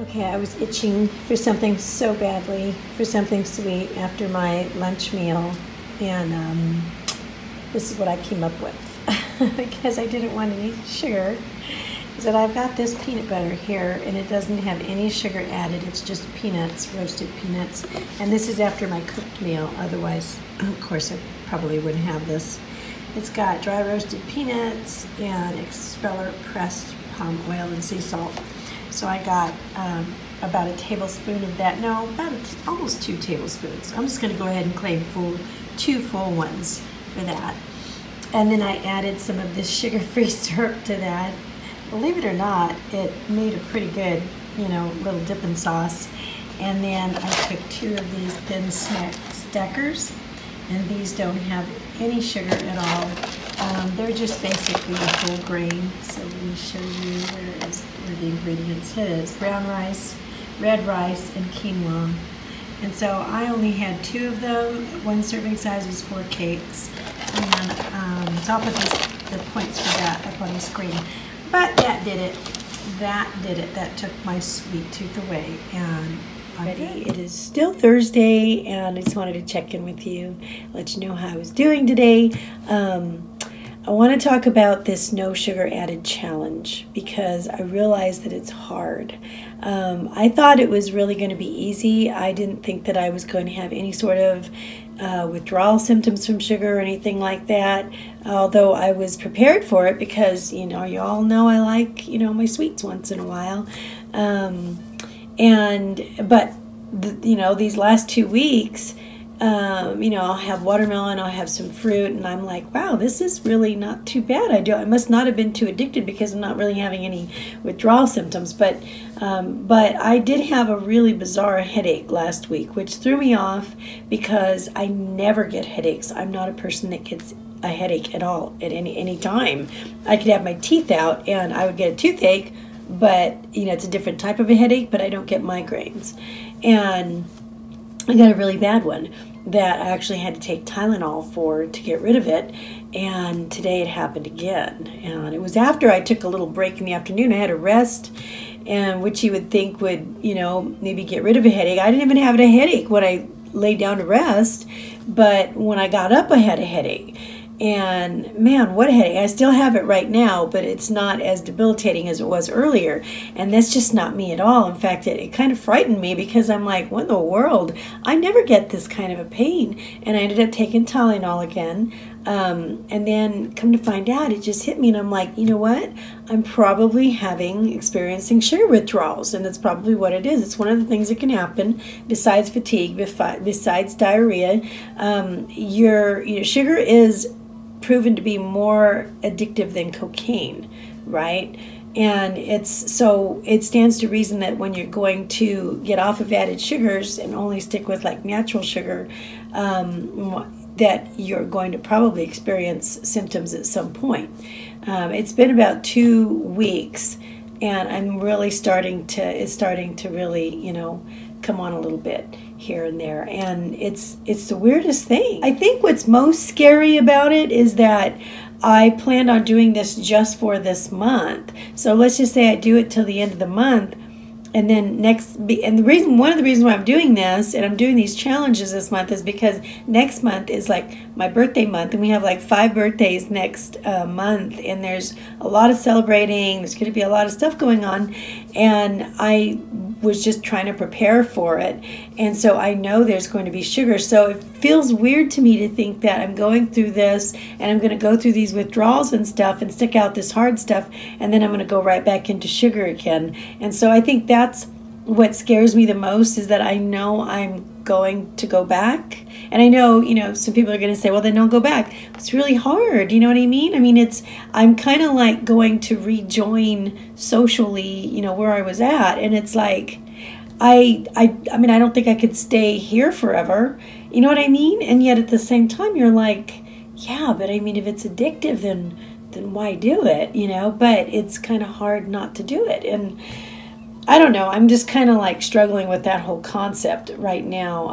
Okay, I was itching for something so badly, for something sweet after my lunch meal, and this is what I came up with because I didn't want any sugar. Is that I've got this peanut butter here, and it doesn't have any sugar added. It's just peanuts, roasted peanuts, and this is after my cooked meal. Otherwise, of course, I probably wouldn't have this. It's got dry roasted peanuts and expeller pressed palm oil and sea salt. So I got about a tablespoon of that. No, almost 2 tablespoons. I'm just going to go ahead and claim 2 full ones for that. And then I added some of this sugar-free syrup to that. Believe it or not, it made a pretty good, little dipping sauce. And then I took 2 of these thin stackers, and these don't have any sugar at all. They're just basically a whole grain. So let me show you where the ingredients is. Brown rice, red rice, and quinoa. And so I only had 2 of them. 1 serving size is 4 cakes. And so I'll put the points for that up on the screen. But that did it. That took my sweet tooth away. And already it is still Thursday, and I just wanted to check in with you, let you know how I was doing today. I want to talk about this no sugar added challenge because I realized that it's hard. I thought it was really going to be easy. I didn't think that I was going to have any sort of withdrawal symptoms from sugar or anything like that, although I was prepared for it because, you all know I like, my sweets once in a while. But these last 2 weeks, I'll have watermelon, I'll have some fruit, and I'm like, wow, this is really not too bad. I must not have been too addicted because I'm not really having any withdrawal symptoms. But I did have a really bizarre headache last week, which threw me off because I never get headaches. I'm not a person that gets a headache at all at any time. I could have my teeth out and I would get a toothache, but it's a different type of a headache, but I don't get migraines. And I got a really bad one that I actually had to take Tylenol to get rid of it, and today it happened again. And it was after I took a little break in the afternoon. I had a rest, and which you would think would, maybe get rid of a headache. I didn't even have a headache when I laid down to rest, but when I got up I had a headache. And man, what a headache. I still have it right now, but it's not as debilitating as it was earlier. And that's just not me at all. In fact, it kind of frightened me because I'm like, what in the world? I never get this kind of a pain. And I ended up taking Tylenol again. And then come to find out, it just hit me. And I'm like, you know what? I'm probably experiencing sugar withdrawals. And that's probably what it is. It's one of the things that can happen besides fatigue, besides diarrhea. Your sugar is proven to be more addictive than cocaine, right? And it stands to reason that when you're going to get off of added sugars and only stick with like natural sugar, that you're going to probably experience symptoms at some point. It's been about 2 weeks, and I'm really it's starting to really, come on a little bit here and there, and it's the weirdest thing. I think what's most scary about it is that I planned on doing this just for this month. So let's just say I do it till the end of the month, and then one of the reasons why I'm doing this and I'm doing these challenges this month is because next month is like my birthday month, and we have like 5 birthdays next month, and there's a lot of celebrating. There's going to be a lot of stuff going on, and I was just trying to prepare for it, and so I know there's going to be sugar. So it feels weird to me to think that I'm going through this and I'm going to go through these withdrawals and stuff and stick out this hard stuff, and then I'm going to go right back into sugar again. And so I think that's what scares me the most, is that I know I'm going to go back. And I know, some people are going to say, well, then don't go back. It's really hard. You know what I mean? I mean, I'm kind of like going to rejoin socially, where I was at. And it's like, I mean, I don't think I could stay here forever. You know what I mean? And yet at the same time, you're like, yeah, but I mean, if it's addictive, then why do it? But it's kind of hard not to do it. And I don't know. I'm just kind of like struggling with that whole concept right now.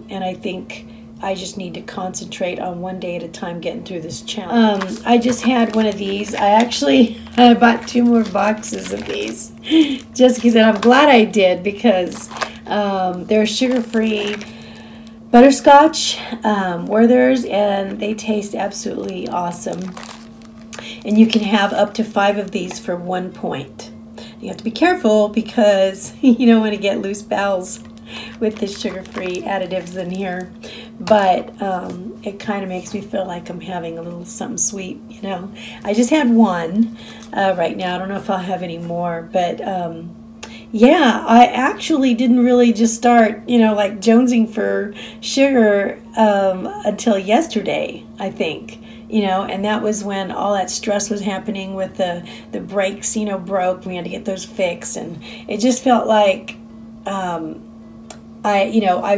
And I think I just need to concentrate on one day at a time getting through this challenge. I just had one of these. I bought 2 more boxes of these just because, and I'm glad I did, because they're sugar-free butterscotch Werther's, and they taste absolutely awesome. And you can have up to 5 of these for 1 point. You have to be careful because you don't want to get loose bowels with the sugar-free additives in here. But it kind of makes me feel like I'm having a little something sweet, you know. I just had one right now. I don't know if I'll have any more, but yeah, I actually didn't really just start, you know, like jonesing for sugar until yesterday, I think. You know, and that was when all that stress was happening with the brakes, you know, broke. We had to get those fixed, and it just felt like I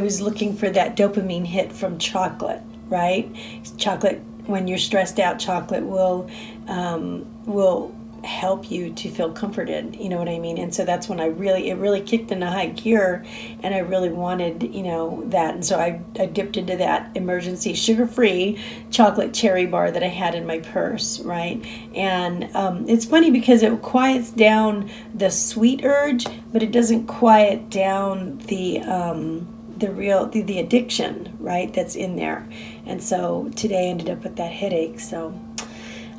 was looking for that dopamine hit from chocolate, right? Chocolate, when you're stressed out, chocolate will help you to feel comforted, you know what I mean? And so that's when it really kicked into high gear, and I really wanted, you know, that. And so I dipped into that emergency sugar-free chocolate cherry bar that I had in my purse, right? And it's funny because it quiets down the sweet urge, but it doesn't quiet down the addiction, right, that's in there. And so today I ended up with that headache. So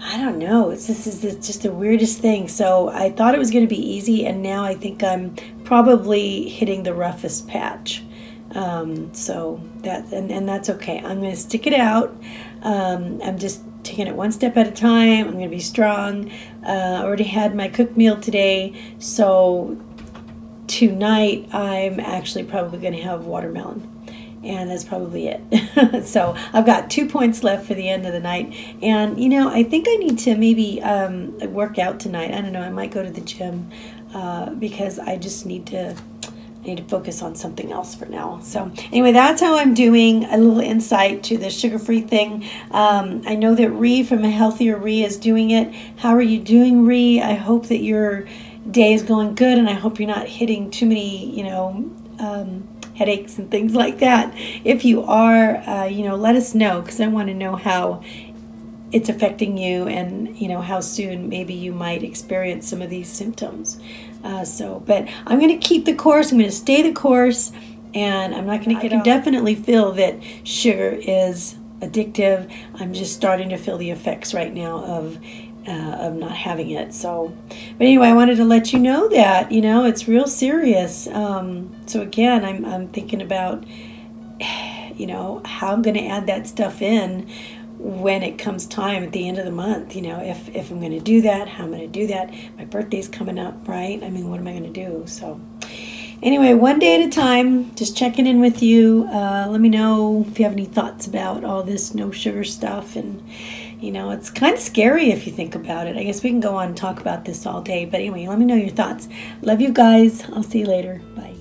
I don't know. This is just the weirdest thing. So I thought it was going to be easy, and now I think I'm probably hitting the roughest patch. So that's okay. I'm going to stick it out. I'm just taking it one step at a time. I'm going to be strong. I already had my cooked meal today, so tonight I'm actually probably going to have watermelon. And that's probably it. So I've got 2 points left for the end of the night. And, you know, I think I need to maybe work out tonight. I don't know. I might go to the gym because I just need to focus on something else for now. So anyway, that's how I'm doing. A little insight to the sugar-free thing. I know that Ree from A Healthier Ree is doing it. How are you doing, Ree? I hope that your day is going good, and I hope you're not hitting too many, you know, headaches and things like that. If you are, you know, let us know, because I want to know how it's affecting you, and you know how soon maybe you might experience some of these symptoms. But I'm going to keep the course. I'm going to stay the course, and I'm not going to get off. I can definitely feel that sugar is addictive. I'm just starting to feel the effects right now of not having it. So, but anyway, I wanted to let you know that, you know, it's real serious. So again, I'm thinking about, you know, how I'm going to add that stuff in when it comes time at the end of the month. You know, if I'm going to do that, how I'm going to do that. My birthday's coming up, right? I mean, what am I going to do? So anyway, one day at a time, just checking in with you. Let me know if you have any thoughts about all this no sugar stuff. And you know, it's kind of scary if you think about it. I guess we can go on and talk about this all day. But anyway, let me know your thoughts. Love you guys. I'll see you later. Bye.